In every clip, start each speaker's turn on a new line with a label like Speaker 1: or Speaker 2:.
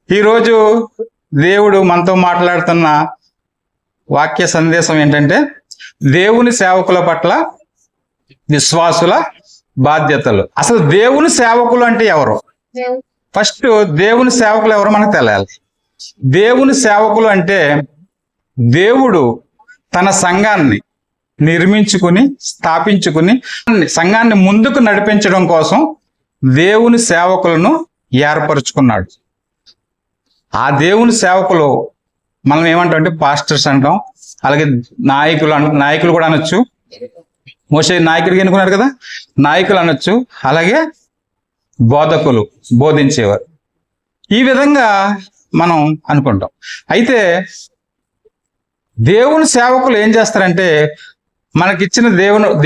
Speaker 1: ఈరోజు దేవుడు మనతో మాట్లాడుతున్న వాక్య సందేశం ఏంటంటే దేవుని సేవకుల పట్ల విశ్వాసుల బాధ్యతలు. అసలు దేవుని సేవకులు అంటే ఎవరు? ఫస్ట్ దేవుని సేవకులు ఎవరు మనకు తెలియాలి. దేవుని సేవకులు అంటే దేవుడు తన సంఘాన్ని నిర్మించుకుని స్థాపించుకుని సంఘాన్ని ముందుకు నడిపించడం కోసం దేవుని సేవకులను ఏర్పరచుకున్నాడు. ఆ దేవుని సేవకులు మనం ఏమంటాం అంటే పాస్టర్స్ అంటాం, అలాగే నాయకులు కూడా అనొచ్చు. మోషే నాయకుడికి ఎన్నుకున్నారు కదా, నాయకులు అనొచ్చు. అలాగే బోధకులు, బోధించేవారు. ఈ విధంగా మనం అనుకుంటాం. అయితే దేవుని సేవకులు ఏం చేస్తారంటే మనకిచ్చిన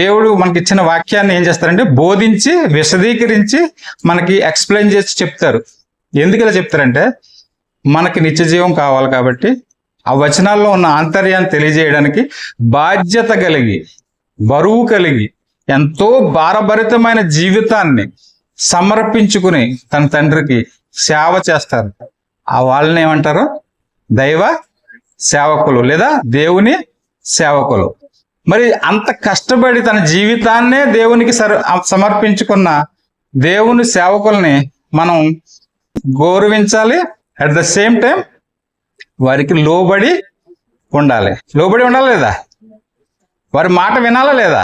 Speaker 1: దేవుడు మనకిచ్చిన వాక్యాన్ని ఏం చేస్తారంటే బోధించి విశదీకరించి మనకి ఎక్స్ప్లెయిన్ చేసి చెప్తారు. ఎందుకు ఇలా చెప్తారంటే మనకి నిత్య జీవం కావాలి కాబట్టి ఆ వచనాల్లో ఉన్న ఆంతర్యాన్ని తెలియజేయడానికి బాధ్యత కలిగి, బరువు కలిగి, ఎంతో భారభరితమైన జీవితాన్ని సమర్పించుకుని తన తండ్రికి సేవ చేస్తారు. ఆ వాళ్ళని ఏమంటారు? దైవ సేవకులు లేదా దేవుని సేవకులు. మరి అంత కష్టపడి తన జీవితాన్నే దేవునికి సమర్పించుకున్న దేవుని సేవకుల్ని మనం గౌరవించాలి. అట్ ద సేమ్ టైం వారికి లోబడి ఉండాలి. లోబడి ఉండాలి లేదా? వారి మాట వినాలా లేదా?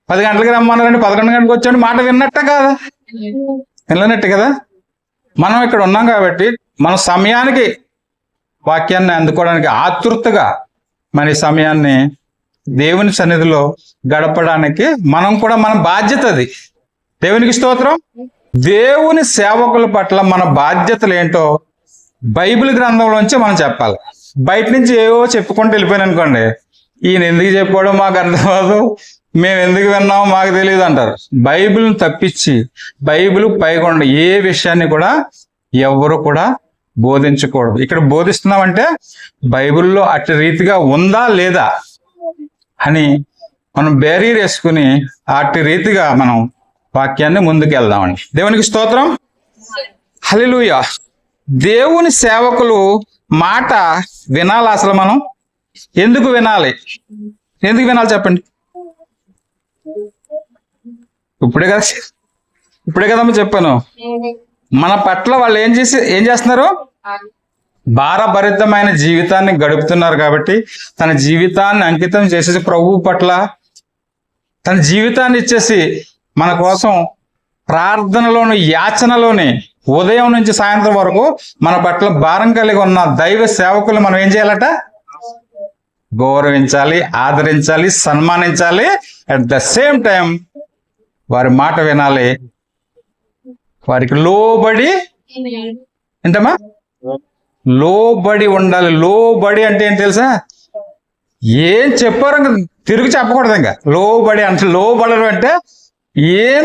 Speaker 1: 10 గంటలకి రమ్మన్నారండి, 11 గంటలకు వచ్చాడు, మాట విన్నట్టే కాదా? వినలేనట్టే కదా. మనం ఇక్కడ ఉన్నాం కాబట్టి మన సమయానికి వాక్యాన్ని అందుకోవడానికి ఆతృతగా మన సమయాన్ని దేవుని సన్నిధిలో గడపడానికి మనం కూడా మన బాధ్యత అది. దేవునికి స్తోత్రం. దేవుని సేవకుల పట్ల మన బాధ్యతలు ఏంటో బైబిల్ గ్రంథంలోంచి మనం చెప్పాలి. బయట నుంచి ఏవో చెప్పుకుంటూ వెళ్ళిపోయాను అనుకోండి, ఈయన ఎందుకు చెప్పాడో మాకు అర్థం కాదు, మేము ఎందుకు విన్నామో మాకు తెలియదు అంటారు. బైబిల్ని తప్పించి బైబిల్ పైకొండ ఏ విషయాన్ని కూడా ఎవరు కూడా బోధించకూడదు. ఇక్కడ బోధిస్తున్నామంటే బైబిల్లో అట్టి రీతిగా ఉందా లేదా అని మనం బ్యారియర్ వేసుకుని అట్టి రీతిగా మనం వాక్యాన్ని ముందుకు వెళ్దామండి. దేవునికి స్తోత్రం. హల్లెలూయా. దేవుని సేవకులు మాట వినాలి. అసలు మనం ఎందుకు వినాలి? ఎందుకు వినాలి చెప్పండి. ఇప్పుడే కదమ్మా చెప్పాను. మన పట్ల వాళ్ళు ఏం చేస్తున్నారు? భారభరితమైన జీవితాన్ని గడుపుతున్నారు కాబట్టి తన జీవితాన్ని అంకితం చేసేసి ప్రభువు పట్ల తన జీవితాన్ని ఇచ్చేసి మన కోసం ప్రార్థనలోని యాచనలోని ఉదయం నుంచి సాయంత్రం వరకు మన పట్ల భారం కలిగి ఉన్న దైవ సేవకులు మనం ఏం చేయాలట? గౌరవించాలి, ఆదరించాలి, సన్మానించాలి. అట్ ద సేమ్ టైం వారి మాట వినాలి, వారికి లోబడి, ఏంటమ్మా? లోబడి ఉండాలి. లోబడి అంటే ఏంటి తెలుసా? ఏం చెప్పారో తిరిగి చెప్పకూడదు. ఇంకా లోబడి అంటే లోబడడం అంటే ఏం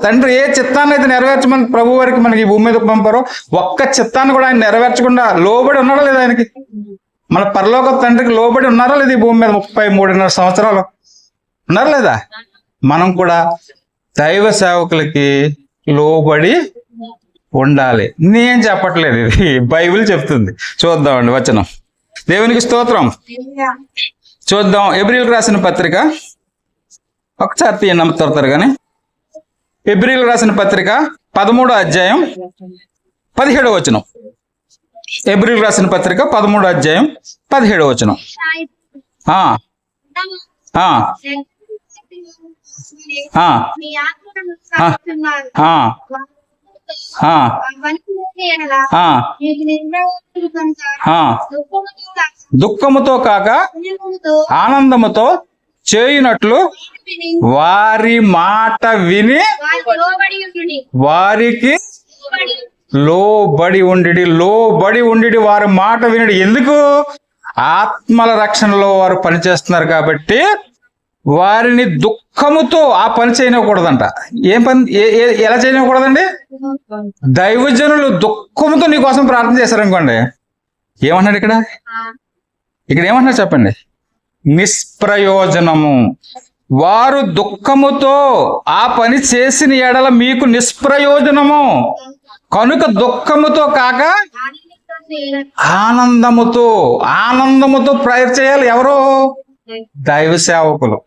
Speaker 1: తండ్రి ఏ చిత్తాన్ని అయితే నెరవేర్చమని ప్రభు వారికి మనకి ఈ భూమి మీద పంపారో ఒక్క చిత్తాన్ని కూడా ఆయన నెరవేర్చకుండా లోబడి ఉన్నాడా లేదా? ఆయనకి మన పరలోక తండ్రికి లోబడి ఉన్నారా లేదా? ఈ భూమి మీద 33.5 సంవత్సరాలు ఉన్నారా లేదా? మనం కూడా దైవ సేవకులకి లోబడి ఉండాలి. నేను చెప్పట్లేదు, ఇది బైబిల్ చెప్తుంది. చూద్దామండి వచనం. దేవునికి స్తోత్రం. చూద్దాం. హెబ్రీయులకు రాసిన పత్రిక ఒకసారి తీయండి త్వరగా కానీ. హెబ్రీయులకు రాసిన పత్రిక 13వ అధ్యాయం 17వ వచనం. హెబ్రీయులకు రాసిన పత్రిక 13వ అధ్యాయం 17వ వచనం. దుఃఖముతో కాక ఆనందముతో చేయునట్లు వారి మాట విని వారికి లోబడి ఉండి వారి మాట వినడి. ఎందుకు? ఆత్మల రక్షణలో వారు పనిచేస్తున్నారు కాబట్టి వారిని దుఃఖముతో ఆ పని చేయనివ్వకూడదంట. ఏం పని? ఎలా చేయనివ్వకూడదండి? దైవజనులు దుఃఖముతో నీ కోసం ప్రార్థన చేశారనుకోండి, ఏమన్నాడు ఇక్కడ? ఏమన్నాడు చెప్పండి? నిష్ప్రయోజనము. వారు దుఃఖముతో ఆ పని చేసిన ఎడల మీకు నిష్ప్రయోజనము. కనుక దుఃఖముతో కాక
Speaker 2: ఆనందించు.
Speaker 1: ఆనందముతో ప్రేయర్ చేయాలి. ఎవరు? దైవ సేవకులు.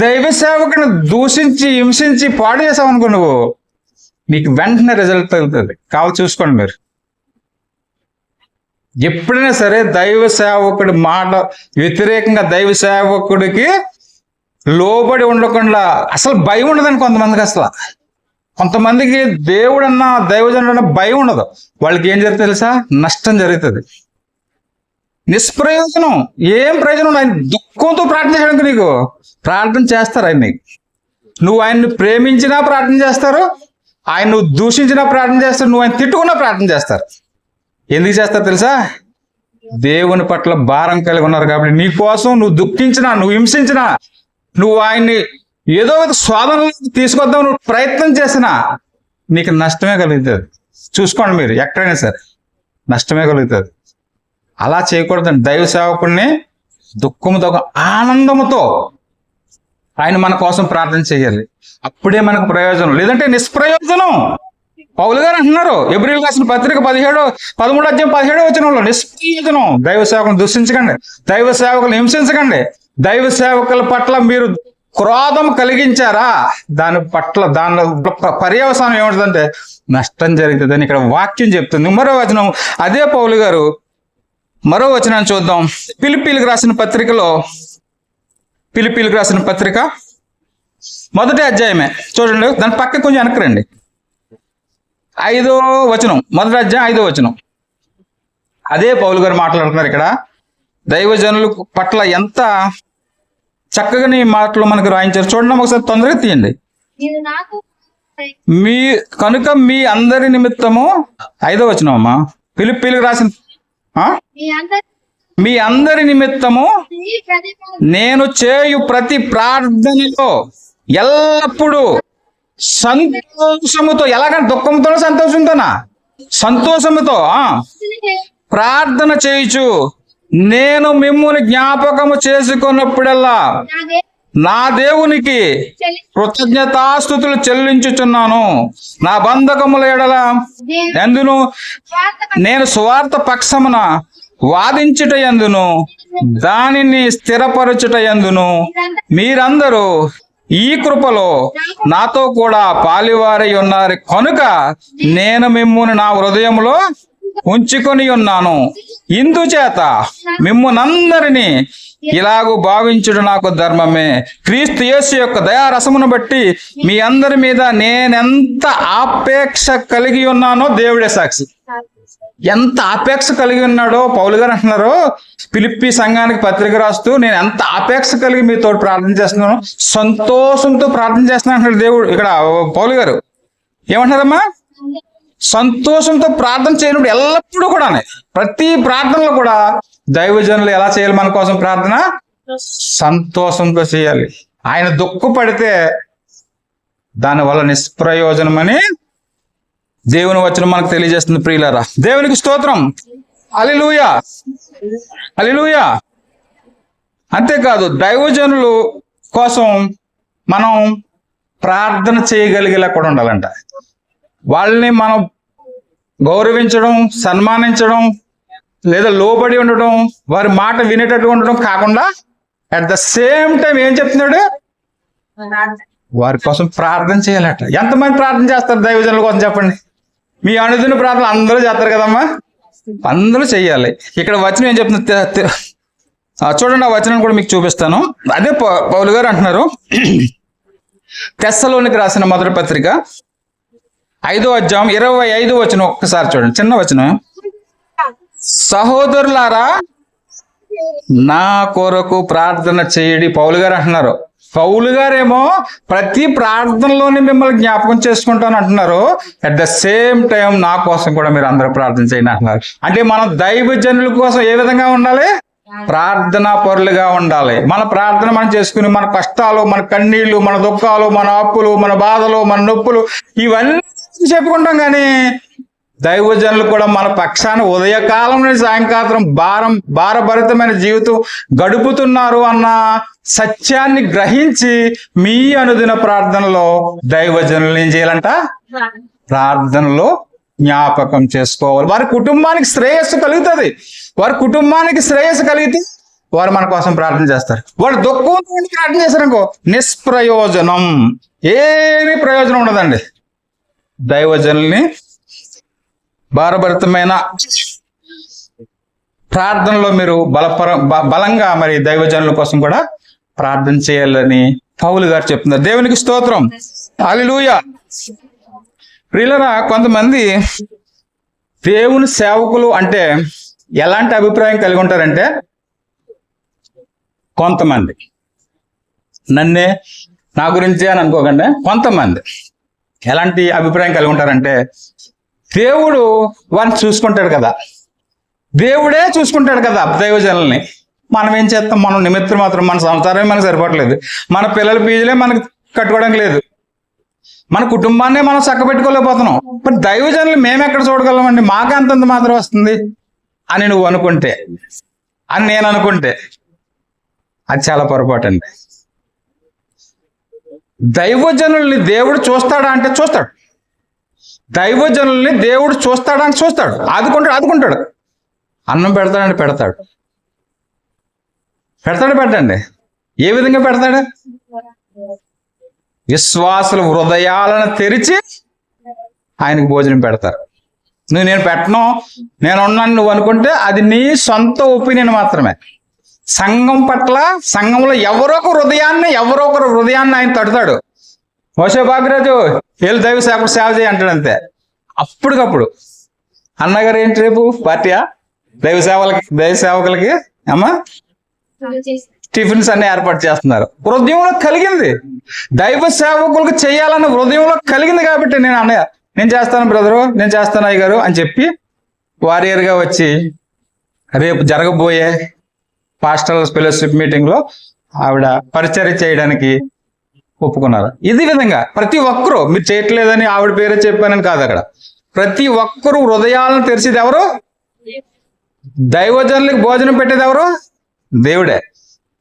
Speaker 1: దైవ సేవకుని దూషించి హింసించి పాడు చేసావు అనుకో నువ్వు, నీకు వెంటనే రిజల్ట్ తగ్గుతుంది. కావాలి చూసుకోండి మీరు. ఎప్పుడైనా సరే దైవ సేవకుడి మాట వ్యతిరేకంగా దైవ సేవకుడికి లోబడి ఉండకుండా, అసలు భయం ఉండదని కొంతమందికి. అసలు కొంతమందికి దేవుడన్నా దైవజనుడన్నా భయం ఉండదు. వాళ్ళకి ఏం జరుగుతుంది తెలుసా? నష్టం జరుగుతుంది. నిష్ప్రయోజనం. ఏం ప్రయోజనం? ఆయన దుఃఖంతో ప్రార్థన చేయడానికి నీకు ప్రార్థన చేస్తారు. ఆయన నువ్వు ఆయన్ని ప్రేమించినా ప్రార్థన చేస్తారు, ఆయన నువ్వు దూషించినా ప్రార్థన చేస్తారు, నువ్వు ఆయన తిట్టుకున్నా ప్రార్థన చేస్తారు. ఎందుకు చేస్తారు తెలుసా? దేవుని పట్ల భారం కలిగి ఉన్నారు కాబట్టి. నీ కోసం నువ్వు దుఃఖించినా, నువ్వు హింసించినా, నువ్వు ఆయన్ని ఏదో ఒక శోధనలో తీసుకొద్దాం నువ్వు ప్రయత్నం చేసినా నీకు నష్టమే కలుగుతుంది. చూసుకోండి మీరు, ఎక్కడైనా సరే నష్టమే కలుగుతుంది. అలా చేయకూడదండి. దైవ సేవకుడిని దుఃఖంతో ఆనందముతో ఆయన మన కోసం ప్రార్థన చేయాలి. అప్పుడే మనకు ప్రయోజనం, లేదంటే నిష్ప్రయోజనం. పౌలు గారు అంటున్నారు ఎబ్రిల్ రాసిన పత్రిక 13:17 వచనంలో, నిష్ప్రయోజనం. దైవ సేవకులను దూషించకండి, దైవ సేవకులను హింసించకండి. దైవ సేవకుల పట్ల మీరు క్రోధం కలిగించారా, దాని పర్యవసానం ఏముంటుందంటే నష్టం జరుగుతుందని ఇక్కడ వాక్యం చెప్తుంది. మరో వచనం అదే పౌలు గారు మరో వచనాన్ని చూద్దాం. ఫిలిప్పీలకు రాసిన పత్రిక 1వ అధ్యాయమే చూడండి. దాని పక్క కొంచెం వెనక్కి రండి. 5వ వచనం, 1వ అధ్యాయం 5వ వచనం. అదే పౌలు గారు మాట్లాడుతున్నారు ఇక్కడ. దైవజనుల పట్ల ఎంత చక్కగా నీ మాటలు మనకు రాయించారు. చూడండి ఒకసారి, తొందరగా తీయండి.
Speaker 2: నేను నాకు
Speaker 1: కనుక మీ అందరి నిమిత్తము 5వ వచనం అమ్మా, ఫిలిప్పీలకు రాసిన మీ అందరి నిమిత్తము నేను చేయు ప్రతి ప్రార్థనలో ఎల్లప్పుడూ సంతోషముతో, ఎలాగంటే దుఃఖంతోనా సంతోషంతోనా? సంతోషముతో ప్రార్థన చేయుచు నేను మిమ్ముని జ్ఞాపకము చేసుకున్నప్పుడల్లా నా దేవునికి కృతజ్ఞతాస్తుతులు చెల్లించుచున్నాను. నా బంధకముల ఎడల ఎందును నేను సువార్త పక్షమున వాదించుట ఎందును దానిని స్థిరపరచుట ఎందును మీరందరూ ఈ కృపలో నాతో కూడా పాలివారై ఉన్నారు కనుక నేను మిమ్ముని నా హృదయంలో ఉంచుకొని ఉన్నాను. ఇందుచేత మిమ్మునందరినీ ఇలాగూ భావించుడు నాకు ధర్మమే. క్రీస్తు యేసు యొక్క దయారసమును బట్టి మీ అందరి మీద నేనెంత ఆపేక్ష కలిగి ఉన్నానో దేవుడే సాక్షి. ఎంత ఆపేక్ష కలిగి ఉన్నాడో పౌలు గారు అంటున్నారు. ఫిలిప్పీ సంఘానికి పత్రిక రాస్తూ నేను ఎంత ఆపేక్ష కలిగి మీతో ప్రార్థన చేస్తున్నాను, సంతోషంతో ప్రార్థన చేస్తున్నాను అంటున్నాడు దేవుడు. ఇక్కడ పౌలు గారు ఏమంటున్నారమ్మా? సంతోషంతో ప్రార్థన చేయనప్పుడు ఎల్లప్పుడూ కూడా, ప్రతి ప్రార్థనలో కూడా దైవజనులు ఎలా చేయాలి? మన కోసం ప్రార్థన సంతోషంతో చేయాలి. ఆయన దుఃఖపడితే దానివల్ల నిష్ప్రయోజనమని దేవుని వచనం మనకు తెలియజేస్తుంది. ప్రియులారా, దేవునికి స్తోత్రం. హల్లెలూయా, హల్లెలూయా. అంతేకాదు దైవజనులు కోసం మనం ప్రార్థన చేయగలిగేలా కూడా ఉండాలంట. వాళ్ళని మనం గౌరవించడం, సన్మానించడం, లేదా లోబడి ఉండడం, వారి మాట వినేటట్టు ఉండడం కాకుండా అట్ ద సేమ్ టైం ఏం చెప్తున్నాడు? వారి కోసం ప్రార్థన చేయాలట. ఎంతమంది ప్రార్థన చేస్తారు దైవజనుల కోసం చెప్పండి? మీ అనుదిన ప్రార్థన అందరూ చేస్తారు కదమ్మా, అందరూ చెయ్యాలి. ఇక్కడ వచనం ఏం చెప్తుంది చూడండి. ఆ వచనం కూడా మీకు చూపిస్తాను. అదే పౌలు గారు అంటున్నారు, తెస్సలోనికి రాసిన మొదటి పత్రిక 5వ అధ్యాయం 25వ వచనం ఒక్కసారి చూడండి. చిన్న వచనం. సహోదరులారా నా కొరకు ప్రార్థన చేయడి. పౌలు గారు అంటున్నారు. పౌలు గారేమో ప్రతి ప్రార్థనలోనే మిమ్మల్ని జ్ఞాపకం చేసుకుంటాను అంటున్నారు. అట్ ద సేమ్ టైం నా కోసం కూడా మీరు అందరూ ప్రార్థన చేయండి అంటున్నారు. అంటే మనం దైవజనుల కోసం ఏ విధంగా ఉండాలి? ప్రార్థనా పరులుగా ఉండాలి. మన ప్రార్థన మనం చేసుకుని మన కష్టాలు, మన కన్నీళ్లు, మన దుఃఖాలు, మన అప్పులు, మన బాధలు, మన నొప్పులు ఇవన్నీ చెప్పుకుంటాం. కానీ దైవజనులు కూడా మన పక్షాన ఉదయకాలం నుండి సాయంకాలం భారభరితమైన జీవితం గడుపుతున్నారు అన్న సత్యాన్ని గ్రహించి మీ అనుదిన ప్రార్థనలో దైవజనులు ఏం చేయాలంట? ప్రార్థనలో జ్ఞాపకం చేసుకోవాలి. వారి కుటుంబానికి శ్రేయస్సు కలుగుతుంది. వారి కుటుంబానికి శ్రేయస్సు కలిగితే వారు మన కోసం ప్రార్థన చేస్తారు. వాడు దుఃఖంతో ప్రార్థన చేశారనుకో, నిష్ప్రయోజనం, ఏమీ ప్రయోజనం ఉండదండి. దైవజనుల్ని భారభరితమైన ప్రార్థనలో మీరు బలంగా మరి దైవజనుల కోసం కూడా ప్రార్థన చేయాలని పౌలు గారు చెప్తున్నారు. దేవునికి స్తోత్రం, హల్లెలూయా. ప్రియులరా, కొంతమంది దేవుని సేవకులు అంటే ఎలాంటి అభిప్రాయం కలిగి ఉంటారంటే, కొంతమంది నన్నే నా గురించే అని అనుకోకండి, కొంతమంది ఎలాంటి అభిప్రాయం కలిగి ఉంటారంటే, దేవుడు వారిని చూసుకుంటాడు కదా, దేవుడే చూసుకుంటాడు కదా దైవజనుల్ని. మనం ఏం చేస్తాం? మనం నిమిత్తం మాత్రం, మన సంసారమే మనకు సరిపోవట్లేదు, మన పిల్లల ఫీజులే మనకు కట్టుకోవడానికి లేదు, మన కుటుంబాన్నే మనం చక్కబెట్టుకోలేకపోతున్నాం. మరి దైవజనులు మేము ఎక్కడ చూడగలమండి? మాకు అంతంత మాత్రం వస్తుంది అని నువ్వు అనుకుంటే, అని నేను అనుకుంటే, అది చాలా పొరపాటు అండి. దైవజనుల్ని దేవుడు చూస్తాడా అంటే చూస్తాడు. దైవజనుల్ని దేవుడు చూస్తాడా అంటే చూస్తాడు. ఆదుకుంటాడు. అన్నం పెడతాడంటే పెడతాడు. పెట్టండి. ఏ విధంగా పెడతాడు? విశ్వాసుల హృదయాలను తెరిచి ఆయనకు భోజనం పెడతారు. నేను పెట్టను, నేను ఉన్నాను నువ్వు అనుకుంటే అది నీ సొంత ఒపీనియన్ మాత్రమే. సంఘం పట్ల, సంఘంలో ఎవరో ఒకరు హృదయాన్ని ఆయన తడతాడు. మోషే బాగిరాజు వీళ్ళు దైవ సేవ చేయి అంటాడు అంతే. అప్పటికప్పుడు అన్నగారు ఏంటి రేపు పార్టీయా? దైవ సేవకులకి అమ్మా టిఫిన్స్ అన్ని ఏర్పాటు చేస్తున్నారు. హృదయంలో కలిగింది, దైవ సేవకులకు చేయాలన్న హృదయంలో కలిగింది కాబట్టి నేను చేస్తాను బ్రదరు, నేను చేస్తాను అయ్యగారు అని చెప్పి వారియర్గా వచ్చి రేపు జరగబోయే పాస్టరల్ ఫెలోషిప్ మీటింగ్ లో ఆవిడ పరిచర్య చేయడానికి ఒప్పుకున్నారు. ఇది విధంగా ప్రతి ఒక్కరూ, మీరు చేయట్లేదని ఆవిడ పేరే చెప్పానని కాదు, అక్కడ ప్రతి ఒక్కరూ హృదయాలను తెరిచేది ఎవరు? దైవజనులకు భోజనం పెట్టేది ఎవరు? దేవుడే.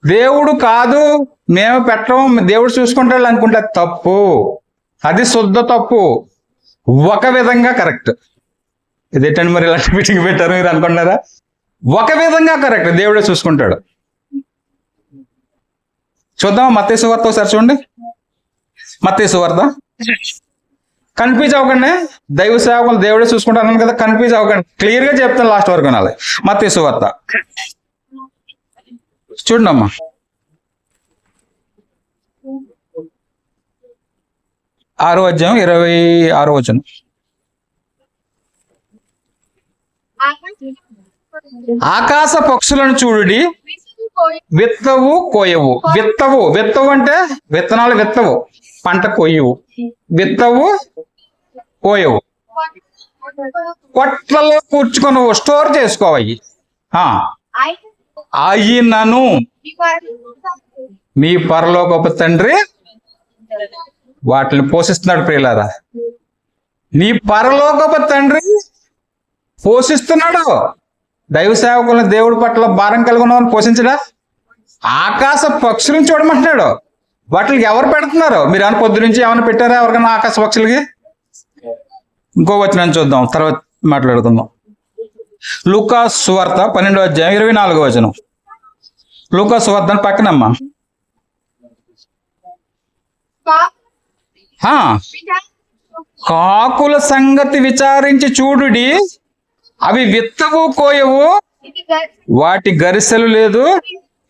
Speaker 1: దేవుడు కాదు మేము పెట్టడం, దేవుడు చూసుకుంటాడు అనుకుంటే తప్పు. అది శుద్ధ తప్పు. ఒక విధంగా కరెక్ట్. ఇదేంటండి మరి ఇలాంటి మీటింగ్ పెట్టారు మీరు అనుకుంటున్నారా? ఒక విధంగా కరెక్ట్, దేవుడే చూసుకుంటాడు. చూద్దాం మత్తయి సువార్త ఒకసారి చూడండి. మత్తయి సువార్త. కన్ఫ్యూజ్ అవ్వకండి, దైవ సేవకులు దేవుడే చూసుకుంటాను కదా, కన్ఫ్యూజ్ అవ్వకండి, క్లియర్ గా చెప్తాను లాస్ట్ వరకు వినాలి. మత్తయి సువార్త చూడండి అమ్మా. 6వ అధ్యాయం 26వ వచనం. ఆకాశ పక్షులను చూడుడి, విత్తవు కోయవు. విత్తవు అంటే విత్తనాలు విత్తవు, పంట కొయ్యవు. విత్తవు కోయవు, కొట్లలో కూర్చుకొని స్టోర్ చేసుకోవాలి. అయినను మీ పరలోకపు తండ్రి వాటిని పోషిస్తున్నాడు. ప్రియులారా, నీ పరలోకపు తండ్రి పోషిస్తున్నాడు. దైవ సేవకులను దేవుడి పట్ల భారం కలిగి ఉన్నవారిని పోషించడా? ఆకాశ పక్షులను చూడమంటున్నాడు. వాటికి ఎవరు పెడుతున్నారు? మీరు ఏమైనా పొద్దు నుంచి ఏమైనా పెట్టారా ఎవరికైనా ఆకాశ పక్షులకి? ఇంకో వచనం చూద్దాం, తర్వాత మాట్లాడుకుందాం. లూకా సువార్త 12వ అధ్యాయం 24వ వచనం. లూకా సువార్త పక్కనమ్మా. కాకుల సంగతి విచారించి చూడుడి, అవి విత్తవు కోయవు, వాటి గరిసెలు లేదు,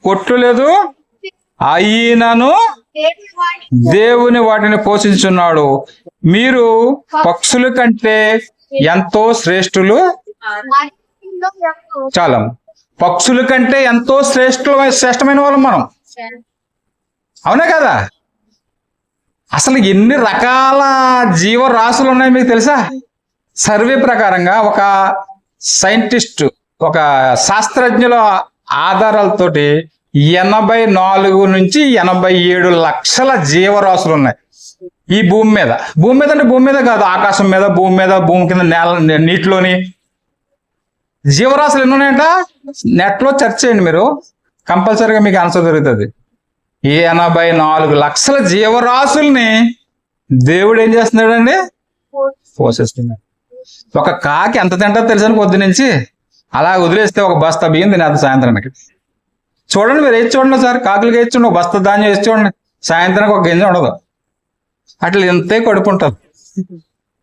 Speaker 1: కొట్లు లేదు, అయినను దేవుని వాటిని పోషించున్నాడు. మీరు పక్షుల కంటే ఎంతో శ్రేష్ఠులు. చాలా పక్షుల కంటే ఎంతో శ్రేష్టమైన వాళ్ళం మనం, అవునా కదా? అసలు ఎన్ని రకాల జీవరాశులు ఉన్నాయి మీకు తెలుసా? సర్వే ప్రకారంగా ఒక సైంటిస్ట్, ఒక శాస్త్రజ్ఞుల ఆధారాలతోటి 84 నుంచి 87 లక్షల జీవరాశులు ఉన్నాయి ఈ భూమి మీద. భూమి మీద అంటే భూమి మీద కాదు, ఆకాశం మీద, భూమి మీద, భూమి కింద, నేల, నీటిలోని జీవరాశులు ఎన్ని ఉన్నాయంట? నెట్లో సెర్చ్ చేయండి మీరు, కంపల్సరీగా మీకు ఆన్సర్ దొరుకుతుంది. 84 లక్షల జీవరాశుల్ని దేవుడు ఏం చేస్తున్నాడండి? పోషిస్తున్నాడు. ఒక కాకి ఎంత తింటారో తెలుసని పొద్దు నుంచి అలా వదిలేస్తే ఒక బస్తా బియ్యం తినేది సాయంత్రానికి. చూడండి, మీరు వేసి చూడండి సార్, కాకులకి వేసి చూడండి, ఒక బస్తా ధాన్యం వేసి చూడండి, సాయంత్రానికి ఒక గింజ ఉండదు. అట్లా ఎంతే కడుపు ఉంటుంది.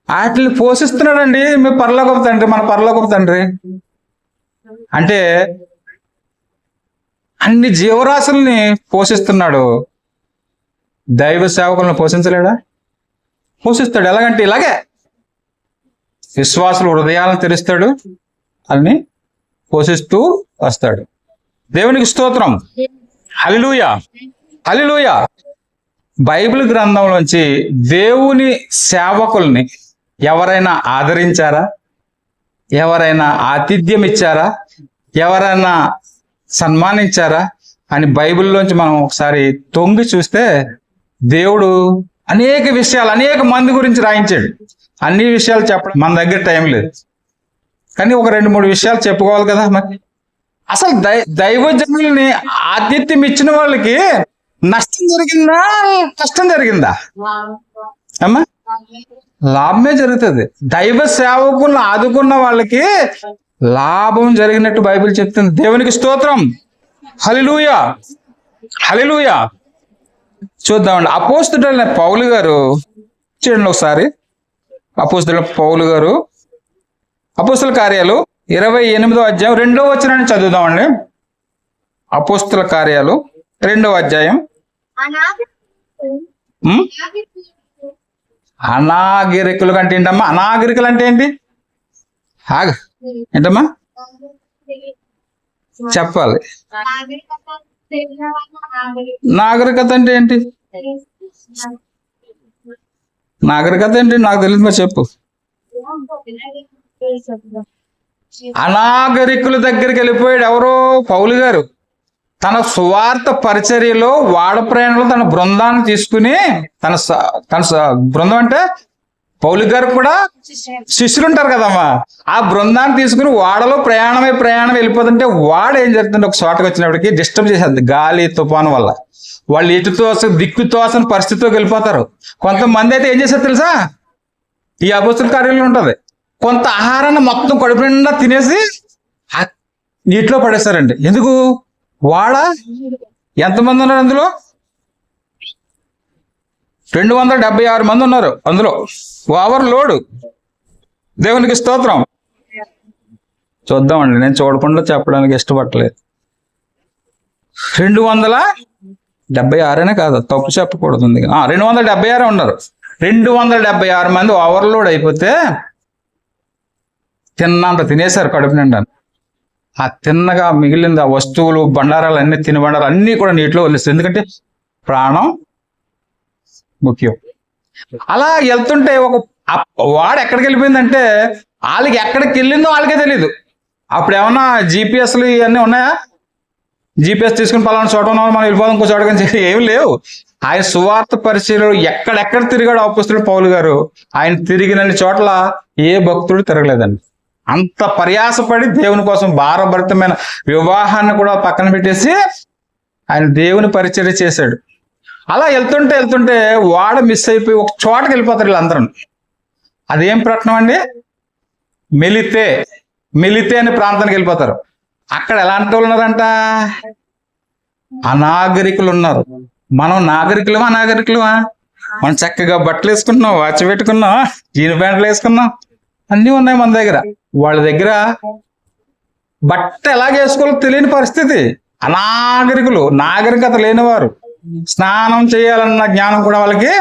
Speaker 1: వాటిని పోషిస్తున్నాడండి మీ పరలోకపు తండ్రి, మన పరలోకపు తండ్రి. అంటే అన్ని జీవరాశుల్ని పోషిస్తున్నాడు. దైవ సేవకులను పోషించలేడా? పోషిస్తాడు. ఎలాగంటే ఇలాగే విశ్వాసులు హృదయాలను తెరుస్తాడు, అని పోషిస్తూ వస్తాడు. దేవునికి స్తోత్రం. హల్లెలూయా, హల్లెలూయా. బైబిల్ గ్రంథంలోంచి దేవుని సేవకుల్ని ఎవరైనా ఆదరించారా? ఎవరైనా ఆతిథ్యం ఇచ్చారా? ఎవరైనా సన్మానించారా అని బైబిల్లోంచి మనం ఒకసారి తొంగి చూస్తే దేవుడు అనేక విషయాలు అనేక మంది గురించి రాయించాడు. అన్ని విషయాలు చెప్పడం మన దగ్గర టైం లేదు, కానీ ఒక 2-3 విషయాలు చెప్పుకోవాలి కదా. మరి అసలు దైవజనుల్ని ఆతిథ్యం ఇచ్చిన వాళ్ళకి నష్టం జరిగిందా, కష్టం జరిగిందా? అమ్మా, లాభమే జరుగుతుంది. దైవ సేవకులను ఆదుకున్న వాళ్ళకి లాభం జరిగినట్టు బైబిల్ చెప్తుంది. దేవునికి స్తోత్రం. హల్లెలూయా, హల్లెలూయా. చూద్దామండి. అపోస్తలుడైన పౌలు గారు చూడండి ఒకసారి. అపోస్తలుడైన పౌలు గారు అపోస్తల కార్యాలు 28వ అధ్యాయం 2వ వచనాన్ని చదువుదామండి. అపోస్తల కార్యాలు 2వ అధ్యాయం. అనాగరికులు అంటే ఏంటమ్మా? అనాగరికులు అంటే ఏంటి? ఏంటమ్మా చెప్పాలి. నాగరికత అంటే ఏంటి? నాగరికత ఏంటి నాకు తెలియదు, మరి చెప్పు. అనాగరికుల దగ్గరికి వెళ్ళిపోయాడు ఎవరో? పౌలు గారు తన సువార్త పరిచర్యలో వాడ ప్రయాణంలో తన బృందాన్ని తీసుకుని, తన బృందం అంటే పౌలు గారు కూడా శిష్యులు ఉంటారు కదమ్మా, ఆ బృందాన్ని తీసుకుని వాడలో ప్రయాణం వెళ్ళిపోతుంటే వాడు ఏం జరుగుతుంది, ఒక చోటకు వచ్చినప్పటికీ డిస్టర్బ్ చేసేది గాలి తుఫాను వల్ల. వాళ్ళు ఎటుతో దిక్కుతో అసలు పరిస్థితిలోకి వెళ్ళిపోతారు. కొంతమంది అయితే ఏం చేశారు తెలుసా? ఈ అపోస్తల కార్యాలయంలో ఉంటది, కొంత ఆహారాన్ని మొత్తం కడుపు నిండా తినేసి నీటిలో పడేస్తారండి. ఎందుకు? వాడ ఎంతమంది ఉన్నారు అందులో? 276 మంది ఉన్నారు అందులో. Over load. దేవునికి స్తోత్రం. చూద్దామండి, నేను చూడకుండా చెప్పడానికి ఇష్టపడలేదు. 276 కాదు, తప్పు చెప్పకూడదు. 276 ఉన్నారు. 276 మంది ఓవర్లోడ్ అయిపోతే తిన్నంత తినేశారు కడుపు నిండా. ఆ తిన్నగా మిగిలింది ఆ వస్తువులు, బండారాలు అన్ని, తినుబండారాలు అన్నీ కూడా నీటిలో వదిలేస్తారు. ఎందుకంటే ప్రాణం ముఖ్యం. అలా వెళ్తుంటే ఒక వాడు ఎక్కడికి వెళ్ళిపోయిందంటే వాళ్ళకి ఎక్కడికి వెళ్ళిందో వాళ్ళకే తెలీదు. అప్పుడు ఏమన్నా జీపీఎస్లు ఇవన్నీ ఉన్నాయా? జీపీఎస్ తీసుకుని పలానా చోట ఉన్నాం మనం వెళ్ళిపోదాం ఇంకో చోట కానీ ఏమి లేవు. ఆయన సువార్త పరిచయలో ఎక్కడెక్కడ తిరిగాడు అపోస్తలుడు పౌలు గారు. ఆయన తిరిగినన్ని చోట్ల ఏ భక్తుడు తిరగలేదండి. అంత ప్రయాసపడి దేవుని కోసం భారభరితమైన వివాహాన్ని కూడా పక్కన పెట్టేసి ఆయన దేవుని పరిచర్య చేశాడు. అలా వెళ్తుంటే వాడ మిస్ అయిపోయి ఒక చోటకి వెళ్ళిపోతారు వీళ్ళందరూ. అదేం పట్టణం అండి? మెలితే అనే ప్రాంతానికి వెళ్ళిపోతారు. అక్కడ ఎలాంటి వాళ్ళు ఉన్నారంట? అనాగరికులు ఉన్నారు. మనం నాగరికులమా అనాగరికులమా? మనం చక్కగా బట్టలు వేసుకున్నాం, వాచ్ పెట్టుకున్నాం, జీన్ ప్యాంట్లు వేసుకున్నాం, అన్నీ ఉన్నాయి మన దగ్గర. వాళ్ళ దగ్గర బట్ట ఎలాగ వేసుకోవాలో తెలియని పరిస్థితి. అనాగరికులు, నాగరికత లేనివారు. స్నానం చేయాలన్న జ్ఞానం కూడా వాళ్ళకి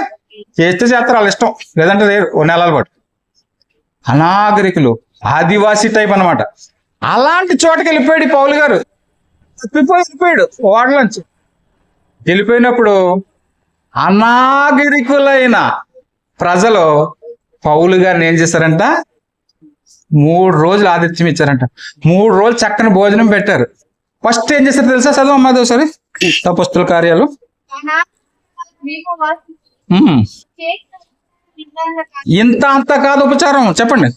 Speaker 1: చేస్తే చేస్తారు, వాళ్ళ ఇష్టం, లేదంటే లేదు. 2 నెలల పాటు అనాగరికులు, ఆదివాసీ టైప్ అనమాట. అలాంటి చోటకి వెళ్ళిపోయాడు పౌలు గారు. వెళ్ళిపోయాడు వాడలోంచి. వెళ్ళిపోయినప్పుడు అనాగరికులైన ప్రజలు పౌలు గారిని ఏం చేశారంట? 3 రోజులు ఆతిథ్యం ఇచ్చారంట. 3 రోజులు చక్కని భోజనం పెట్టారు. ఫస్ట్ ఏం చేస్తారు తెలుసా? చదువు అమ్మా ఒకసారి. అపోస్తల కార్యాలు. ఇంత అంత కాదు ఉపచారం, చెప్పండి.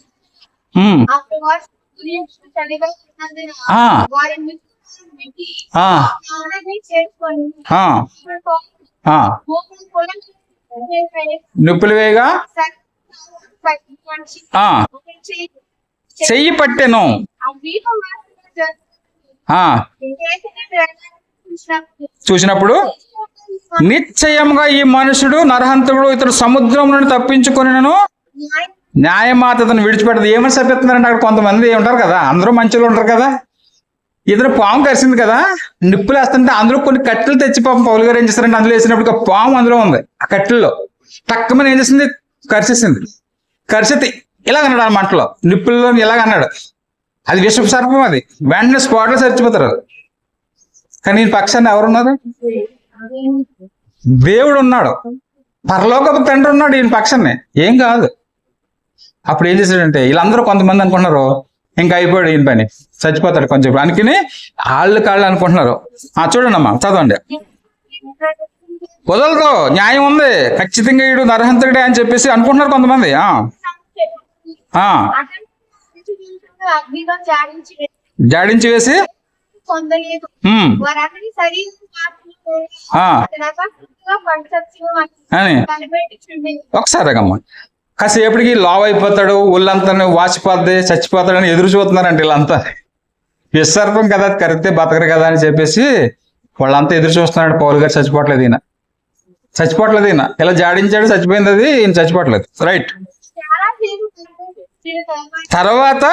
Speaker 1: నిప్పులు వేయగా ఆ, చెయ్యి పట్టెను. ఆ, చూసినప్పుడు నిశ్చయముగా ఈ మనుషుడు నరహంతకుడు, ఇతడు సముద్రం నుండి తప్పించుకొనినను న్యాయమాత అతను విడిచిపెట్టదు. ఏమని చెప్పిస్తున్నారంటే అక్కడ కొంతమంది ఉంటారు కదా, అందరూ మంచిగా ఉంటారు కదా, ఇతను పాము కరిసింది కదా, నిప్పులు వేస్తుంటే అందులో కొన్ని కట్టెలు తెచ్చి పాపం పౌలు గారు ఏం చేస్తారంటే అందులో వేసినప్పుడు ఒక పాము అందులో ఉంది, ఆ కట్టెల్లో టక్కుమని ఏం చేసింది, కరిసేసింది. కరిసేది ఇలాగ అన్నాడు ఆ మంటలో, నిప్పుల్లో ఇలాగ అన్నాడు. అది విషపు సర్పం, అది వెంటనే స్పాట్లో చచ్చిపోతారు. కానీ ఈ పక్షాన్ని ఎవరున్నారు? దేవుడు ఉన్నాడు, పరలోకపు తండ్రి ఉన్నాడు ఈయన పక్షాన్ని, ఏం కాదు. అప్పుడు ఏం చేశాడంటే వీళ్ళందరూ కొంతమంది అనుకుంటున్నారు ఇంకా అయిపోయాడు ఈయన పని, చచ్చిపోతాడు కొంచెం అనుకుని కాళ్ళు అనుకుంటున్నారు. చూడండి అమ్మా, చదవండి. వదలదు, న్యాయం ఉంది, ఖచ్చితంగా వీడు నరహంతకుడే అని చెప్పేసి అనుకుంటున్నారు కొంతమంది. జాడించి వేసి అని ఒకసారి అమ్మా, కాసేపటికి లావ్ అయిపోతాడు, ఒళ్ళంతా వాచిపోద్ది, చచ్చిపోతాడని ఎదురు చూస్తున్నారంటే వీళ్ళంతా. విసర్పం కదా, కరిగితే బతకరు కదా అని చెప్పేసి వాళ్ళంతా ఎదురు చూస్తున్నాడు. పౌలు గారు చచ్చిపోవట్లేదు, ఈయన ఇలా జాడించాడు, చచ్చిపోయింది అది, ఈయన చచ్చిపోవట్లేదు. రైట్. తర్వాత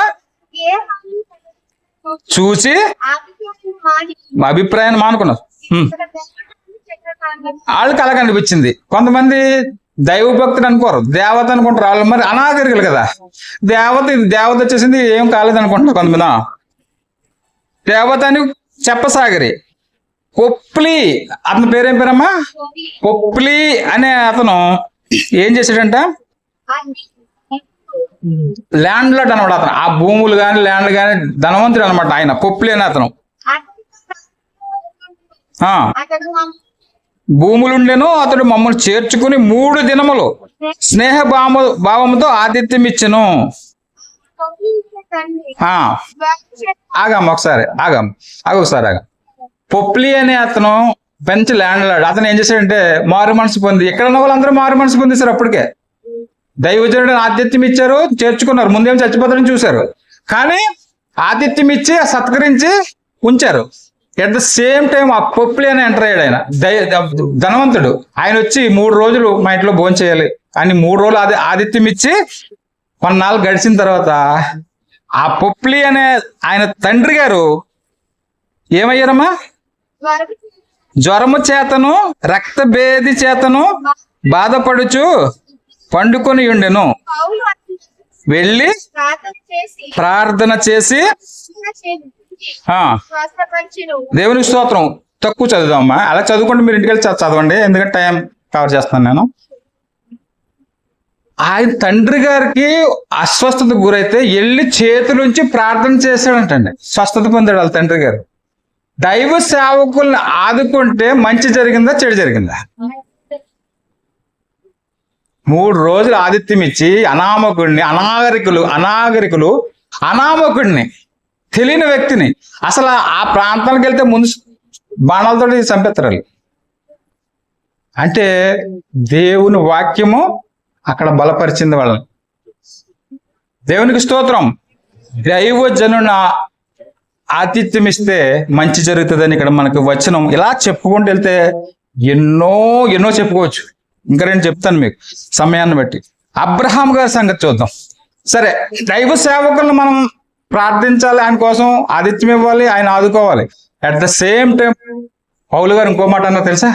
Speaker 1: చూసి అభిప్రాయాన్ని మానుకున్నారు. వాళ్ళకి అలా కనిపించింది. కొంతమంది దైవ భక్తులు అనుకోరు, దేవత అనుకుంటారు. వాళ్ళు మరి అనాగరికులు కదా, దేవత వచ్చేసింది ఏం కాలేదు అనుకుంటున్నారు కొంతమంది. దేవత అని చెప్పసాగరి. పొప్లి అతని పేరేం పేరమ్మా? పొప్లి అనే అతను ఏం చేశాడంట, ల్యాండ్ లాట్ అనమాట. అతను ఆ భూములు కానీ ల్యాండ్లు కానీ ధనవంతుడు అనమాట ఆయన, పొప్లి అనే అతను. భూములుండెను, అతడు మమ్మల్ని చేర్చుకుని 3 దినములు స్నేహ భావముతో ఆతిథ్యం ఇచ్చెను. ఒకసారి పొప్లి అనే అతను పెంచి ల్యాండ్ లాడ్. అతను ఏం చేశాడంటే మారు మనసు పొంది, ఎక్కడ ఉన్న వాళ్ళందరూ మారు మనసు పొందేశారు. అప్పటికే దైవజనుడు ఆతిథ్యం ఇచ్చారు, చేర్చుకున్నారు. ముందేం చచ్చిపోతారని చూశారు, కానీ ఆతిథ్యం ఇచ్చి సత్కరించి ఉంచారు. ఎట్ ద సేమ్ టైం ఆ పొప్లి అని ఎంటర్ అయ్యాడు. ఆయన ధనవంతుడు. ఆయన వచ్చి 3 రోజులు మా ఇంట్లో భోజనం చేయాలి అని 3 రోజులు ఆతిథ్యం ఇచ్చి కొన్నాళ్ళు గడిచిన తర్వాత ఆ పొప్లి అనే ఆయన తండ్రి గారు ఏమయ్యారమ్మా? జ్వరము చేతను రక్తభేది చేతను బాధపడుచు పండుకొని ఉండెను. వెళ్ళి ప్రార్థన చేసి దేవునికి స్తోత్రం. తక్కువ చదువుదామమ్మా, అలా చదువుకుంటే మీరు ఇంటికి వెళ్ళి చదవండి, ఎందుకంటే టైం కవర్ చేస్తాను నేను. ఆయన తండ్రి గారికి అస్వస్థతకు గురైతే వెళ్ళి చేతులుంచి ప్రార్థన చేశాడంటండి, స్వస్థత పొందాడు వాళ్ళ తండ్రి గారు. దైవ సేవకుల్ని ఆదుకుంటే మంచి జరిగిందా చెడు జరిగిందా? 3 రోజులు ఆతిథ్యం ఇచ్చి అనామకుడిని తెలియని వ్యక్తిని అసలు ఆ ప్రాంతానికి వెళ్తే ముందు బాణాలతో చంపేస్తారు. అంటే దేవుని వాక్యము అక్కడ బలపరిచింది వాళ్ళని. దేవునికి స్తోత్రం. దైవజనుని ఆతిథ్యం ఇస్తే మంచి జరుగుతుందని ఇక్కడ మనకు వచనం. ఇలా చెప్పుకుంటూ వెళ్తే ఎన్నో చెప్పుకోవచ్చు. ఇంకా నేను చెప్తాను మీకు సమయాన్ని బట్టి. అబ్రహాం గారి సంగతి చూద్దాం. సరే, దైవ సేవకులను మనం ప్రార్థించాలి, ఆయన కోసం ఆతిథ్యం ఇవ్వాలి, ఆయన ఆదుకోవాలి. అట్ ద సేమ్ టైం పౌలు గారు ఇంకో మాట అన్నా తెలుసా?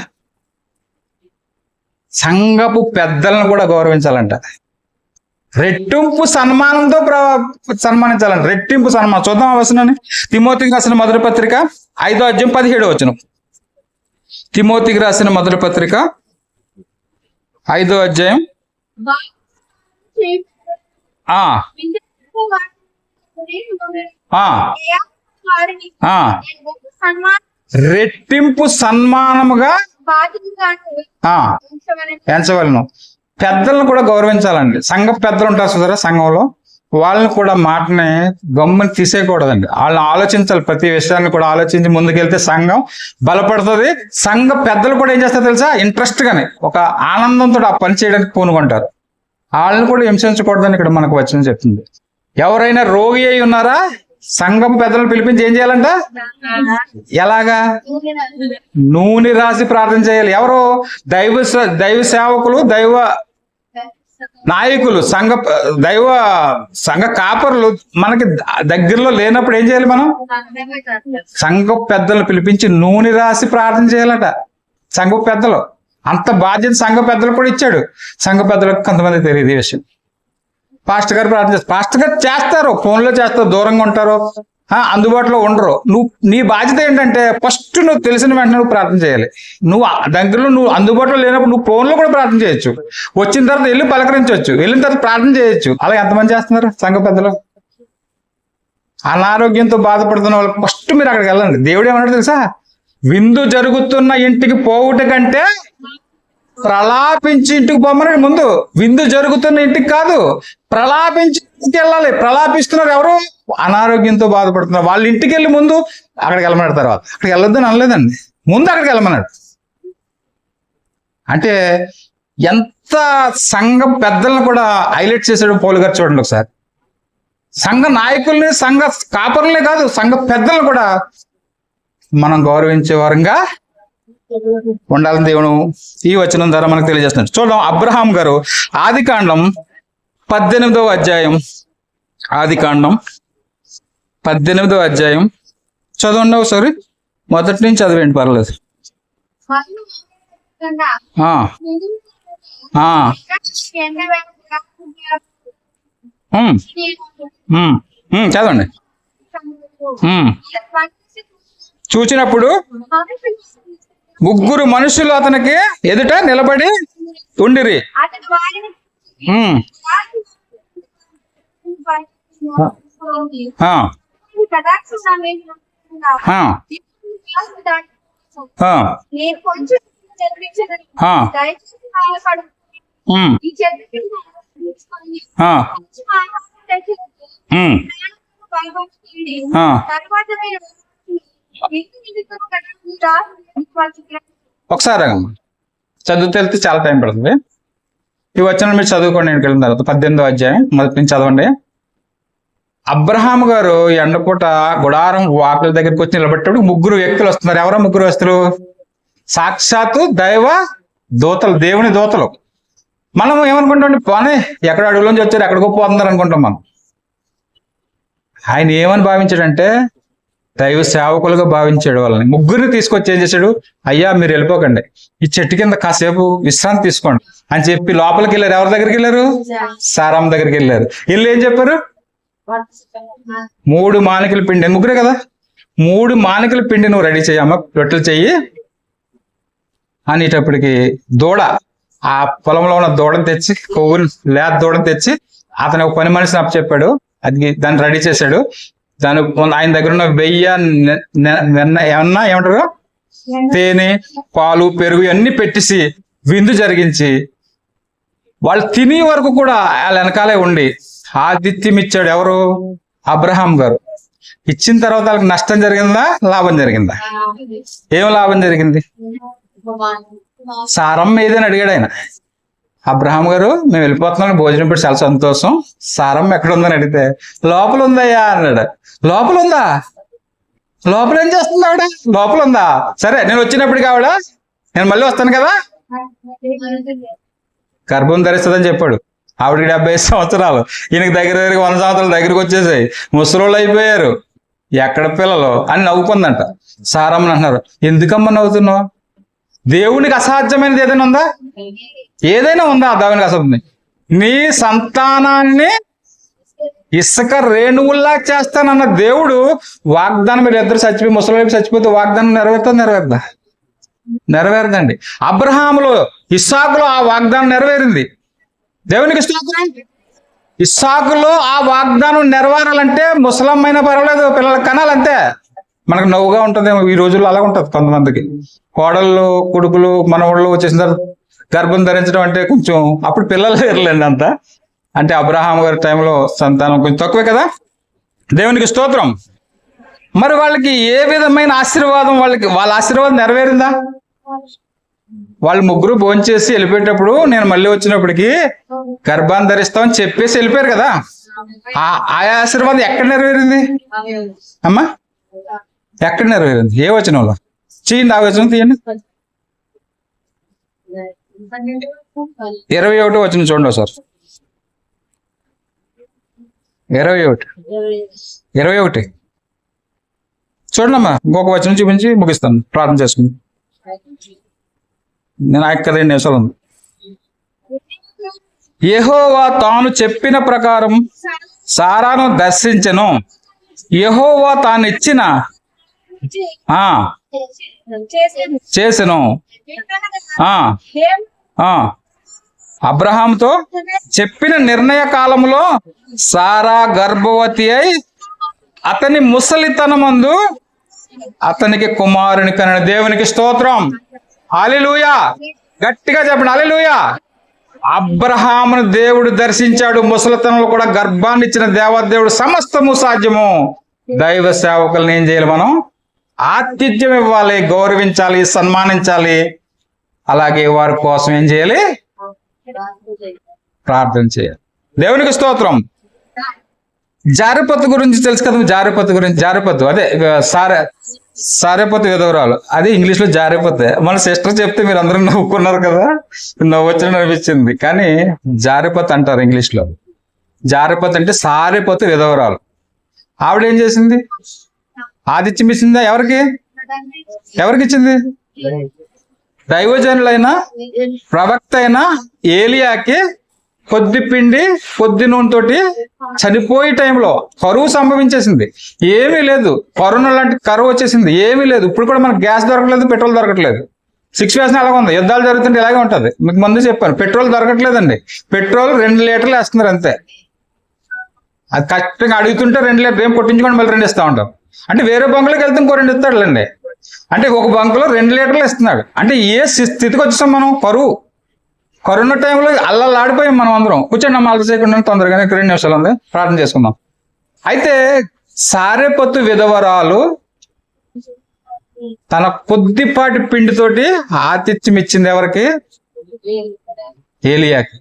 Speaker 1: సంఘపు పెద్దలను కూడా గౌరవించాలంట. రెట్టింపు సన్మానంతో సన్మానించాలంట. రెట్టింపు సన్మానం. చూద్దాం ఆ వచనాన్ని. తిమోతికి రాసిన మొదటి పత్రిక 5వ అధ్యాయం 17వ వచనం. తిమోతికి రాసిన మొదటి పత్రిక 5వ అధ్యాయం. రెట్టింపు సన్మానముగా ఎంచవలను. పెద్దలను కూడా గౌరవించాలండి. సంఘ పెద్దలు ఉంటారు చూసారా సంఘంలో, వాళ్ళని కూడా మాటని గమ్ముని తీసేయకూడదండి. వాళ్ళని ఆలోచించాలి, ప్రతి విషయాన్ని కూడా ఆలోచించి ముందుకెళ్తే సంఘం బలపడుతుంది. సంఘ పెద్దలు కూడా ఏం చేస్తారు తెలుసా? ఇంట్రెస్ట్ గానే ఒక ఆనందంతో ఆ పని చేయడానికి పూనుకుంటారు. వాళ్ళని కూడా హింసించకూడదని ఇక్కడ మనకు వచనం చెప్తుంది. ఎవరైనా రోగి అయి ఉన్నారా, సంఘం పెద్దలను పిలిపించి ఏం చేయాలంట? ఎలాగా? నూనె రాసి ప్రార్థన చేయాలి. ఎవరు? దైవ సేవకులు, దైవ నాయకులు, సంఘ కాపరులు మనకి దగ్గరలో లేనప్పుడు ఏం చేయాలి? మనం సంఘ పెద్దలను పిలిపించి నూనె రాసి ప్రార్థన చేయాలట. సంఘ పెద్దలు అంత బాధ్యత సంఘ పెద్దలు కూడా ఇచ్చాడు. సంఘ పెద్దలకు కొంతమంది తెలియదు ఈ విషయం. పాస్టర్ గారు ప్రార్థన చేస్తారు. పాస్టర్ గారు చేస్తారు, ఫోన్లో చేస్తారు, దూరంగా ఉంటారు, అందుబాటులో ఉండరు. నీ బాధ్యత ఏంటంటే ఫస్ట్ నువ్వు తెలిసిన వెంటనే నువ్వు ప్రార్థన చేయాలి. నువ్వు దగ్గరలో నువ్వు అందుబాటులో లేనప్పుడు నువ్వు ఫోన్లో కూడా ప్రార్థన చేయొచ్చు. వచ్చిన తర్వాత వెళ్ళి పలకరించవచ్చు, వెళ్ళిన తర్వాత ప్రార్థన చేయొచ్చు. అలా ఎంతమంది చేస్తున్నారు సంఘ పెద్దలు? అనారోగ్యంతో బాధపడుతున్న వాళ్ళకి ఫస్ట్ మీరు అక్కడికి వెళ్ళండి. దేవుడు ఏమన్నాడు తెలుసా? విందు జరుగుతున్న ఇంటికి పోవుట కంటే ప్రలాపించి ఇంటికి పోమన్నాడు. ముందు విందు జరుగుతున్న ఇంటికి కాదు, ప్రలాపించి ఇంటికి వెళ్ళాలి. ప్రలాపిస్తున్నారు ఎవరు? అనారోగ్యంతో బాధపడుతున్నారు. వాళ్ళ ఇంటికి వెళ్ళి ముందు అక్కడికి వెళ్ళమన్నాడు. తర్వాత అక్కడికి వెళ్ళొద్దని అనలేదండి, ముందు అక్కడికి వెళ్ళమన్నాడు. అంటే ఎంత సంఘ పెద్దలను కూడా హైలైట్ చేశాడు పౌలు గారు. చూడండి ఒకసారి, సంఘ నాయకుల్ని, సంఘ కాపరులనే కాదు, సంఘ పెద్దలను కూడా మనం గౌరవించే వారంగా ఉండాలని దేవుడు ఈ వచనం ద్వారా మనకు తెలియజేస్తున్నాడు. చూద్దాం, అబ్రహాం గారు ఆదికాండం 18వ అధ్యాయం, ఆదికాండం 18వ అధ్యాయం చదవండి ఒకసారి. మొదటి నుంచి చదివేంటి, పర్లేదు. చదవండి. చూచినప్పుడు ముగ్గురు మనుషులు అతనికి ఎదుట నిలబడి ఉండిరి. ఒకసారి చదివితే వెళ్తే చాలా టైం పడుతుంది. ఈ వచనం మీరు చదువుకోండి. నేను వెళ్ళిన తర్వాత 18వ అధ్యాయం మొదటి నుంచి చదవండి. అబ్రహాం గారు ఎండపూట గుడారం వాకిల దగ్గరికి వచ్చి నిలబెట్టేప్పుడు ముగ్గురు వ్యక్తులు వస్తున్నారు. ఎవరో ముగ్గురు వ్యక్తులు? సాక్షాత్తు దైవ దూతలు, దేవుని దూతలు. మనం ఏమనుకుంటాం? పోనీ ఎక్కడ అడవులోంచి వచ్చారు, ఎక్కడికో పోతున్నారు అనుకుంటాం మనం. ఆయన ఏమని భావించాడంటే దైవ సేవకులుగా భావించాడు వాళ్ళని. ముగ్గురిని తీసుకొచ్చి ఏం చేశాడు? అయ్యా మీరు వెళ్ళిపోకండి, ఈ చెట్టు కింద కాసేపు విశ్రాంతి తీసుకోండి అని చెప్పి లోపలికి వెళ్ళారు. ఎవరి దగ్గరికి వెళ్ళారు? సారాం దగ్గరికి వెళ్ళారు. వీళ్ళు ఏం చెప్పారు? 3 మానికల పిండి, ముగ్గురే కదా, 3 మానికల పిండి నువ్వు రెడీ చేయమ్మా, రొట్టెలు చెయ్యి అనేటప్పటికి దూడ, ఆ పొలంలో ఉన్న దూడను తెచ్చి, కొవ్వుని లేత దూడను తెచ్చి అతను ఒక పని మనిషిని అప్పచెప్పాడు. అది దాన్ని రెడీ చేశాడు. దాని ఆయన దగ్గర ఉన్న ఏమంటారు, తేనె, పాలు, పెరుగు అన్ని పెట్టేసి విందు జరిగించి వాళ్ళు తినే వరకు కూడా వాళ్ళ వెనకాలే ఉండి ఆతిథ్యం ఇచ్చాడు. ఎవరు? అబ్రహాం గారు. ఇచ్చిన తర్వాత వాళ్ళకి నష్టం జరిగిందా, లాభం జరిగిందా? ఏం లాభం జరిగింది? సారం ఏదని అడిగాడు ఆయన. అబ్రహాం గారు మేము వెళ్ళిపోతున్నాం, భోజనం పెట్టి చాలా సంతోషం, సారం ఎక్కడ ఉందని అడిగితే లోపల ఉందయ్యా అన్నాడు. లోపల ఉందా? లోపల ఏం చేస్తుంది ఆవిడ? లోపల ఉందా? సరే నేను వచ్చినప్పటికి ఆవిడ, నేను మళ్ళీ వస్తాను కదా, గర్భం ధరిస్తుందని చెప్పాడు. ఆవిడకి 75 సంవత్సరాలు, ఈయనకి దగ్గర 100 సంవత్సరాలు దగ్గరికి వచ్చేసాయి, ముసలోళ్ళు అయిపోయారు, ఎక్కడ పిల్లలు అని నవ్వుకుందంట. సారమ్మని అంటున్నారు, ఎందుకమ్మా నవ్వుతున్నావు? దేవునికి అసాధ్యమైనది ఏదైనా ఉందా? ఏదైనా ఉందా దేవునికి అసాధ్యం? నీ సంతానాన్ని ఇసుక రేణువుల్లా చేస్తానన్న దేవుడు వాగ్దానం, మీరు ఇద్దరు చచ్చిపోయి ముసలి చచ్చిపోతే వాగ్దానం నెరవేరుదా? నెరవేరదండి. అబ్రహాములో, ఇస్సాకులో ఆ వాగ్దానం నెరవేరింది. దేవునికి స్తోత్రం. ఇస్సాకులో ఆ వాగ్దానం నెరవేరాలంటే ముసలమ్మైనా పర్వాలేదు, పిల్లలు కనాలంతే. మనకు నవ్వుగా ఉంటుందేమో ఈ రోజుల్లో, అలా ఉంటుంది కొంతమందికి. కోడళ్ళు, కొడుకులు, మనవాళ్ళు వచ్చేసిన తర్వాత గర్భం ధరించడం అంటే కొంచెం అప్పుడు పిల్లలు లేరులేండి అంత. అంటే అబ్రహాం గారి టైంలో సంతానం కొంచెం తక్కువే కదా. దేవునికి స్తోత్రం. మరి వాళ్ళకి ఏ విధమైన ఆశీర్వాదం, వాళ్ళ ఆశీర్వాదం నెరవేరిందా? వాళ్ళు ముగ్గురు భోంచేసి వెళ్ళిపోయేటప్పుడు నేను మళ్ళీ వచ్చినప్పటికి గర్భాన్ని ధరిస్తామని చెప్పేసి వెళ్ళిపోయారు కదా. ఆ ఆశీర్వాదం ఎక్కడ నెరవేరింది అమ్మా? ఎక్కడ నెరవేరింది? ఏ వచనంలో? చేయండి, ఆ వచనం తీయండి. 21 వచనం చూడండి సార్. 21 చూడండి అమ్మా. ఇంకొక వచనం చూపించి ముగిస్తాను, ప్రార్థన చేసుకుని. నేను ఇక్కడ 2 నిమిషాలు ఉంది. యెహోవా తాను చెప్పిన ప్రకారం సారాను దర్శించెను. యెహోవా తాను ఇచ్చిన చేసెను. అబ్రహాముతో చెప్పిన నిర్ణయ కాలంలో సారా గర్భవతి అయి అతని ముసలితనమందు అతనికి కుమారుని కనిన. దేవునికి స్తోత్రం. హల్లెలూయా. గట్టిగా చెప్పండి, హల్లెలూయా. అబ్రహామును దేవుడు దర్శించాడు. ముసలితనంలో కూడా గర్భాన్ని ఇచ్చిన దేవదేవుడు. సమస్తము సాధ్యము. దైవ సేవకులను ఏం చేయాలి? మనం ఆతిథ్యం ఇవ్వాలి, గౌరవించాలి, సన్మానించాలి. అలాగే వారి కోసం ఏం చేయాలి? ప్రార్థన చేయాలి. దేవునికి స్తోత్రం. జారిపత్తు గురించి తెలుసు కదా? జారిపత్తు గురించి, జారిపత్తు అదే సారేపత్తు విధవరాలు, అది ఇంగ్లీష్ లో జారిపత్తే. మన సిస్టర్ చెప్తే మీరు అందరూ నవ్వుకున్నారు కదా, నవ్వొచ్చని అనిపించింది. కానీ జారిపత్తు అంటారు ఇంగ్లీష్ లో. జారిపత్తు అంటే సారేపత్తు విధవరాలు. ఆవిడ ఏం చేసింది? ఆతిథ్యం ఇచ్చిందా? ఎవరికి ఇచ్చింది? దైవజనులైన ప్రవక్త అయిన ఏలియాకి కొద్ది పిండి కొద్ది నూనెతోటి చనిపోయే టైంలో కరువు సంభవించేసింది. ఏమీ లేదు, కరోనా లాంటి కరువు వచ్చేసింది. ఏమీ లేదు. ఇప్పుడు కూడా మనకు గ్యాస్ దొరకలేదు, పెట్రోల్ దొరకట్లేదు. సిచ్యువేషన్ అలాగే ఉంది. యుద్ధాలు జరుగుతుంటే ఇలాగే ఉంటుంది. మీకు ముందు చెప్పాను, పెట్రోల్ దొరకట్లేదండి. పెట్రోల్ 2 లీటర్లు వేస్తున్నారు అంతే. అది ఖచ్చితంగా అడుగుతుంటే 2 లీటర్లు ఏం కొట్టించుకొని మళ్ళీ 2 ఇస్తా ఉంటాం. అంటే వేరే బంకులోకి వెళ్తే ఇంకో 2 ఇస్తాడులేండి. అంటే ఒక బంకులో 2 లీటర్లు ఇస్తున్నాడు. అంటే ఏ స్థితికి వచ్చేసాం మనం? కరోనా టైంలో అల్లాడిపోయాం మనం అందరం. కూర్చోండి అమ్మ, అలసి చేయకుండా తొందరగానే 2 నిమిషాలు ఉంది, ప్రార్థన చేసుకుందాం. అయితే సారేపత్తు విధవరాలు తన కొద్దిపాటి పిండితోటి ఆతిథ్యం ఇచ్చింది ఎవరికి? ఏలియాకి.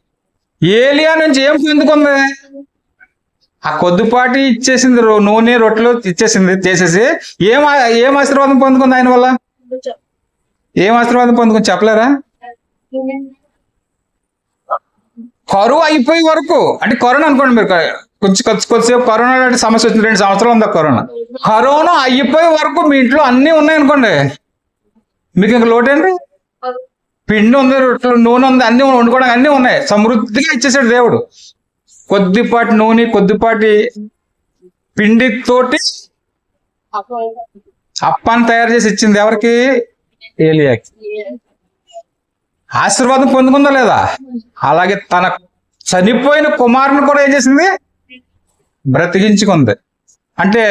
Speaker 1: ఏలియా నుంచి ఏం పొందుకుంది? ఆ కొద్దిపాటి ఇచ్చేసింది, నూనె రొట్టెలు ఇచ్చేసింది, చేసేసి ఏం ఆశీర్వాదం పొందుకుంది ఆయన వల్ల? ఏం ఆశీర్వాదం పొందుకుంది చెప్పలేరా? కరువు అయిపోయే వరకు, అంటే కరోనా అనుకోండి మీరు, కొద్దిసేపు కరోనా లాంటి సమస్య వచ్చింది. 2 సంవత్సరాలు ఉంది కరోనా అయిపోయే వరకు మీ ఇంట్లో అన్నీ ఉన్నాయి అనుకోండి, మీకు ఇంకా లోటేంటి? పిండి ఉంది, రొట్టెలు, నూనె ఉంది, అన్ని వండుకోవడానికి అన్నీ ఉన్నాయి. సమృద్ధిగా ఇచ్చేసాడు దేవుడు. కొద్దిపాటి నూనె కొద్దిపాటి పిండితోటి అప్పాన్ని తయారు చేసి ఇచ్చింది ఎవరికి? ఏలియాకి. ఆశీర్వాదం పొందుకుందా లేదా? అలాగే తన చనిపోయిన కుమారుని కూడా ఏం చేసింది? బ్రతికించుకుంది. అంటే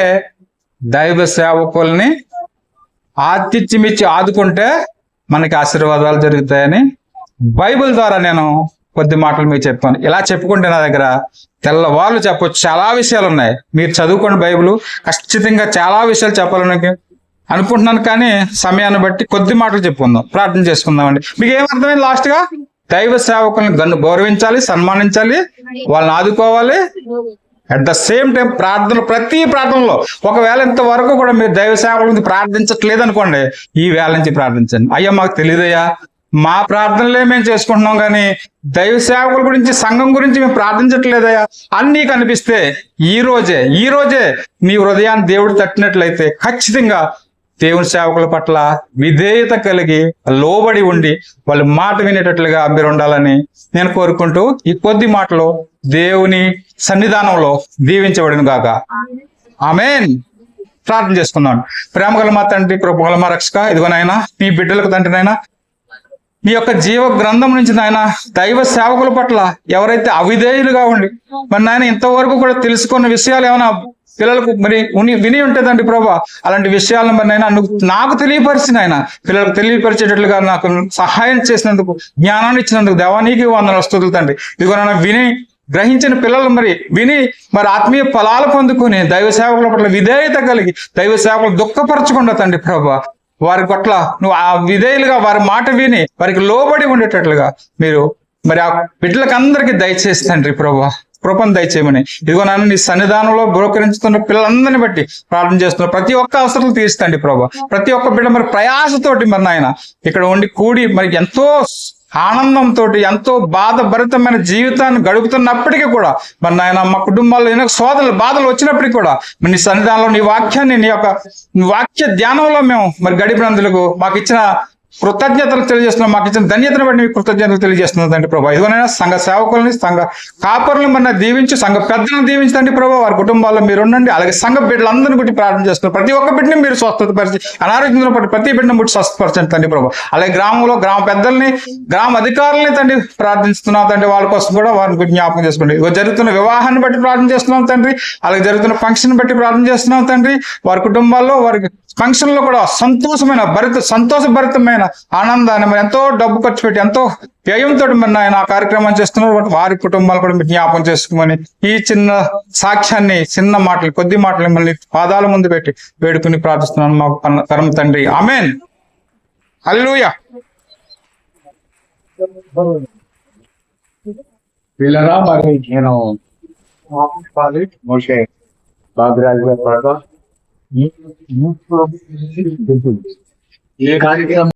Speaker 1: దైవ సేవకుల్ని ఆతిథ్యం ఇచ్చి ఆదుకుంటే మనకి ఆశీర్వాదాలు జరుగుతాయని బైబిల్ ద్వారా నేను కొద్ది మాటలు మీకు చెప్పాను. ఇలా చెప్పుకుంటే నా దగ్గర తెల్లవాళ్ళు చెప్పొచ్చు, చాలా విషయాలు ఉన్నాయి. మీరు చదువుకోండి బైబిల్, ఖచ్చితంగా చాలా విషయాలు చెప్పాలని అనుకుంటున్నాను. కానీ సమయాన్ని బట్టి కొద్ది మాటలు చెప్పుకుందాం, ప్రార్థన చేసుకుందామండి. మీకు ఏమర్థమైంది? లాస్ట్ గా దైవ సేవకులను గౌరవించాలి, సన్మానించాలి, వాళ్ళని ఆదుకోవాలి. అట్ ద సేమ్ టైం ప్రతి ప్రార్థనలో ఒకవేళ ఇంతవరకు కూడా మీరు దైవ సేవకుల గురించి ప్రార్థించట్లేదు అనుకోండి, ఈ వేళ నుంచి ప్రార్థించండి. అయ్యా మాకు తెలియదయ్యా, మా ప్రార్థనలే మేము చేసుకుంటున్నాం కానీ దైవ సేవకుల గురించి, సంఘం గురించి మేము ప్రార్థించట్లేదయ్యా అని నీకు అనిపిస్తే ఈ రోజే మీ హృదయాన్ని దేవుడు తట్టినట్లయితే ఖచ్చితంగా దేవుని సేవకుల పట్ల విధేయత కలిగి లోబడి ఉండి వాళ్ళ మాట వినేటట్లుగా మీరు ఉండాలని నేను కోరుకుంటూ ఈ కొద్ది మాటలు దేవుని సన్నిధానంలో దీవించబడిన గాక. ఆమేన్. ప్రార్థన చేసుకుందాం. ప్రేమగల మా తండ్రి, కృపగల మా రక్షక, ఇదిగో నాయనా నీ బిడ్డలకు తండ్రి నాయనా, నీ యొక్క జీవ గ్రంథం నుంచి నాయన దైవ సేవకుల పట్ల ఎవరైతే అవిధేయులుగా ఉండి మరి నాయన ఇంతవరకు కూడా తెలుసుకున్న విషయాలు ఏమైనా పిల్లలకు మరి విని ఉంటుందండి ప్రభా, అలాంటి విషయాలను మరి నాయన నాకు తెలియపరిచిన ఆయన పిల్లలకు తెలియపరిచేటట్లుగా నాకు సహాయం చేసినందుకు, జ్ఞానాన్ని ఇచ్చినందుకు దేవానికి వందనాలు స్తుతులు తండ్రి. ఇదిగో నాయన విని గ్రహించిన పిల్లలు విని ఆత్మీయ ఫలాలు పొందుకుని దైవ సేవకుల పట్ల విధేయత కలిగి దైవ సేవకులు దుఃఖపరచకుండా తండ్రి ప్రభా వారి పట్ల నువ్వు ఆ విధేయులుగా వారి మాట విని వారికి లోబడి ఉండేటట్లుగా మీరు మరి ఆ బిడ్డలకు అందరికీ దయచేసి తండ్రి ప్రభా కృపను దయచేయమని. ఇదిగో నన్ను నీ సన్నిధానంలో బ్రోకరించుతున్న పిల్లలందరినీ బట్టి ప్రార్థన చేస్తున్న ప్రతి ఒక్క అవసరం తీర్చండి ప్రభా. ప్రతి ఒక్క బిడ్డ మరి ప్రయాసతోటి మరి నాయన ఇక్కడ ఉండి కూడి మరి ఎంతో ఆనందంతో ఎంతో బాధభరితమైన జీవితాన్ని గడుపుతున్నప్పటికీ కూడా మరి నాయన మా కుటుంబాల్లో ఎన్నో సోదరులు బాధలు వచ్చినప్పటికీ కూడా మరి నీ సన్నిధానంలో నీ వాక్యాన్ని నీ వాక్య ధ్యానంలో మేము మరి గడిపినందుకు మాకు ఇచ్చిన కృతజ్ఞతలు తెలియజేస్తున్నాం. మాకు ఇచ్చిన ధన్యతను బట్టి మీకు కృతజ్ఞతలు తెలియజేస్తున్నాం తండ్రి ప్రభా. ఇదిగోనైనా సంఘ సేవకులని సంఘ కాపరులను మన దీవించి సంఘ పెద్దలను దీవించండి ప్రభా. వారి కుటుంబాల్లో మీరు ఉండండి. అలాగే సంఘ బిడ్డలందరినీ బట్టి ప్రార్థన చేస్తున్నారు. ప్రతి ఒక్క బిడ్డని మీరు స్వస్థతపరిచి అనారోగ్యంలో పట్టి ప్రతి బిడ్డను బట్టి స్వస్థపరచండి తండ్రి ప్రభా. అలాగే గ్రామంలో గ్రామ పెద్దల్ని గ్రామ అధికారులని తండ్రి ప్రార్థిస్తున్నాం తండ్రి. వాళ్ళ కోసం కూడా వారిని జ్ఞాపకం చేసుకోండి. జరుగుతున్న వివాహాన్ని బట్టి ప్రార్థన చేస్తున్నాం తండ్రి. అలాగే జరుగుతున్న ఫంక్షన్ బట్టి ప్రార్థన చేస్తున్నాం తండ్రి. వారి కుటుంబాల్లో వారికి ఫంక్షన్ లో కూడా సంతోషభరితమైన ఆనందాన్ని మరి ఎంతో డబ్బు ఖర్చు పెట్టి ఎంతో వ్యయంతో మరి ఆయన ఆ కార్యక్రమం చేస్తున్నారు. వారి కుటుంబాలు కూడా మీరు జ్ఞాపకం చేసుకోమని ఈ చిన్న సాక్ష్యాన్ని చిన్న మాటలు కొద్ది మాటలు మళ్ళీ పాదాల ముందు పెట్టి వేడుకుని ప్రార్థిస్తున్నాను మా పరమ తండ్రి. ఆమేన్. హల్లెలూయా.
Speaker 2: పిల్లరా మరి నేను మోషే బాబురాజు గారి ఏ కార్యక్రమం